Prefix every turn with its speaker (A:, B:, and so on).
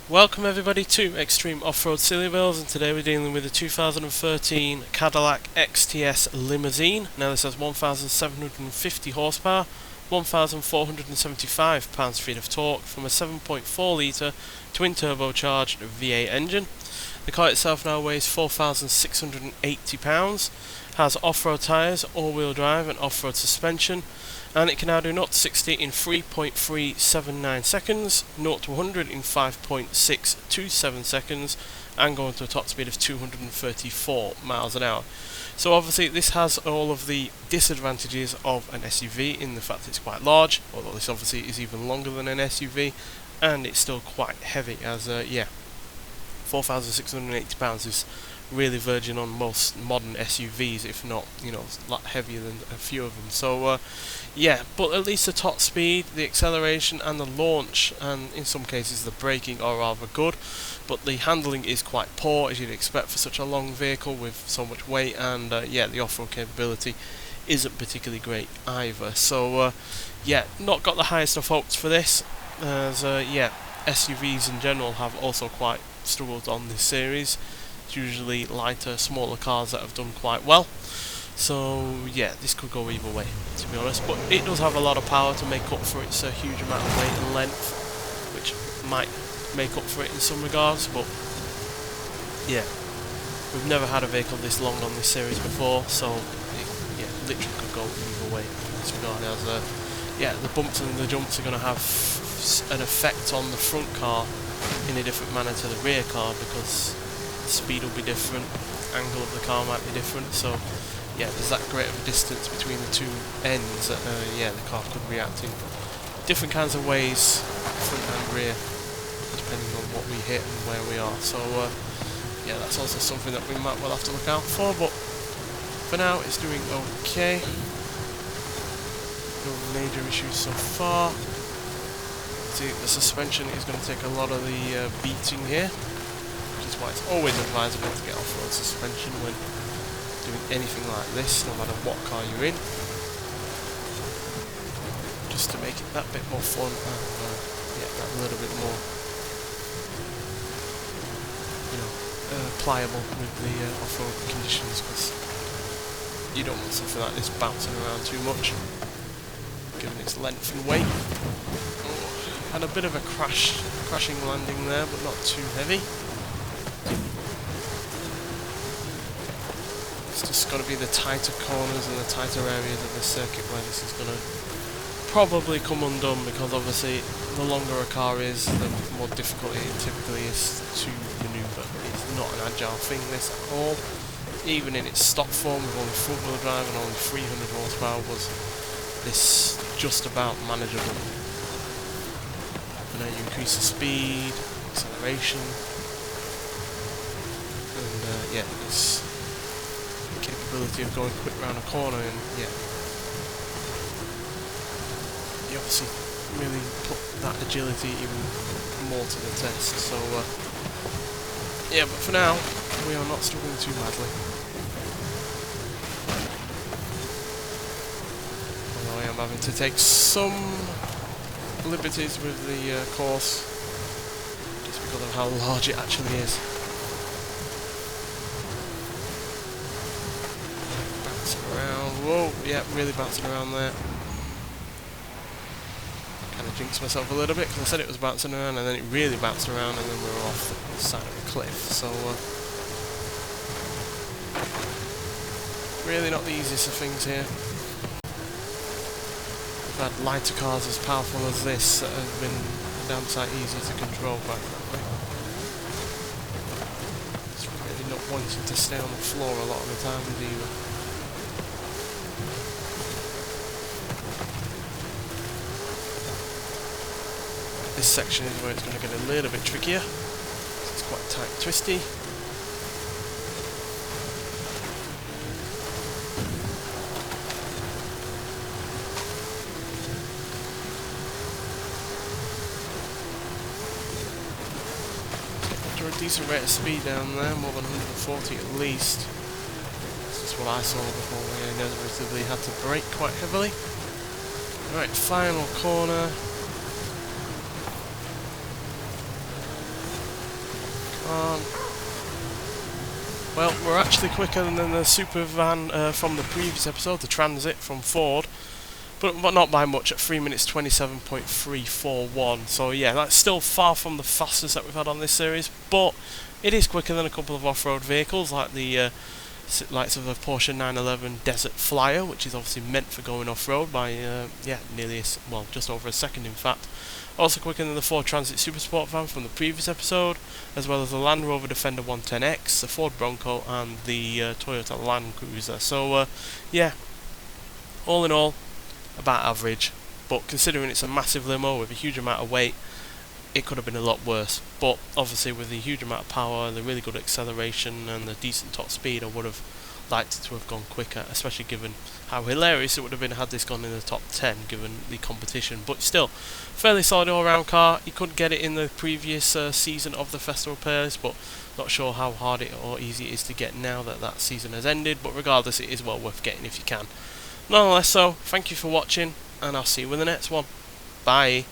A: Welcome everybody to Extreme Off-Road Silly Bills, and today we're dealing with the 2013 Cadillac XTS Limousine. Now this has 1,750 horsepower, 1,475 pounds-feet of torque from a 7.4 litre twin-turbocharged V8 engine. The car itself now weighs 4,680 pounds, has off-road tyres, all-wheel drive and off-road suspension, and it can now do 0 to 60 in 3.379 seconds, 0 to 100 in 5.627 seconds, and going to a top speed of 234 miles an hour. So obviously this has all of the disadvantages of an SUV in the fact that it's quite large, although this obviously is even longer than an SUV, and it's still quite heavy, as 4,680 pounds is really verging on most modern SUVs, if not, a lot heavier than a few of them. So but at least the top speed, the acceleration and the launch, and in some cases the braking are rather good, but the handling is quite poor, as you'd expect for such a long vehicle with so much weight, and the off-road capability isn't particularly great either. So not got the highest of hopes for this, as SUVs in general have also quite struggled on this series. It's usually lighter, smaller cars that have done quite well. So this could go either way, to be honest. But it does have a lot of power to make up for its huge amount of weight and length, which might make up for it in some regards. But we've never had a vehicle this long on this series before, so it literally could go either way in this regard. As the bumps and the jumps are going to have an effect on the front car in a different manner to the rear car, because the speed will be different, angle of the car might be different, so there's that great of a distance between the two ends that the car could react in different kinds of ways, front and rear, depending on what we hit and where we are. So that's also something that we might well have to look out for, but for now it's doing okay. No major issues so far. See, the suspension is going to take a lot of the beating here, which is why it's always advisable to get off-road suspension when doing anything like this, no matter what car you're in, just to make it that bit more fun and that little bit more pliable with the off-road conditions, because you don't want something like this bouncing around too much, given its length and weight. Had a bit of a crashing landing there, but not too heavy. It's just got to be the tighter corners and the tighter areas of the circuit where this is going to probably come undone, because obviously the longer a car is, the more difficult it typically is to manoeuvre. It's not an agile thing, this at all. Even in its stock form with only front wheel drive and only 300 horsepower was this just about manageable. You increase the speed, acceleration, and it's the capability of going quick round a corner, and you obviously really put that agility even more to the test. So but for now we are not struggling too badly. Although I am having to take some liberties with the course, just because of how large it actually is. Bouncing around, whoa, really bouncing around there. Kind of jinxed myself a little bit, because I said it was bouncing around and then it really bounced around, and then we were off the side of a cliff. So really not the easiest of things here. We've had lighter cars as powerful as this that have been damn sight easy to control, quite frankly. It's really not wanting to stay on the floor a lot of the time either. This section is where it's going to get a little bit trickier. It's quite tight and twisty. A decent rate of speed down there, more than 140 at least. That's just what I saw before we inevitably had to brake quite heavily. Right, final corner. Um, well, we're actually quicker than the super van from the previous episode, the Transit from Ford, but not by much, at 3 minutes 27.341. So yeah, that's still far from the fastest that we've had on this series, but it is quicker than a couple of off-road vehicles like the likes of the Porsche 911 Desert Flyer, which is obviously meant for going off-road by nearly just over a second in fact. Also quicker than the Ford Transit Supersport van from the previous episode, as well as the Land Rover Defender 110X, the Ford Bronco and the Toyota Land Cruiser. So yeah, all in all, about average, but considering it's a massive limo with a huge amount of weight, it could have been a lot worse. But obviously with the huge amount of power, the really good acceleration and the decent top speed, I would have liked it to have gone quicker, especially given how hilarious it would have been had this gone in the top 10 given the competition. But still, fairly solid all round car. You couldn't get it in the previous season of the Festival Pairlist, but not sure how hard it or easy it is to get now that that season has ended, but regardless, it is well worth getting if you can. Nonetheless, so thank you for watching, and I'll see you in the next one. Bye.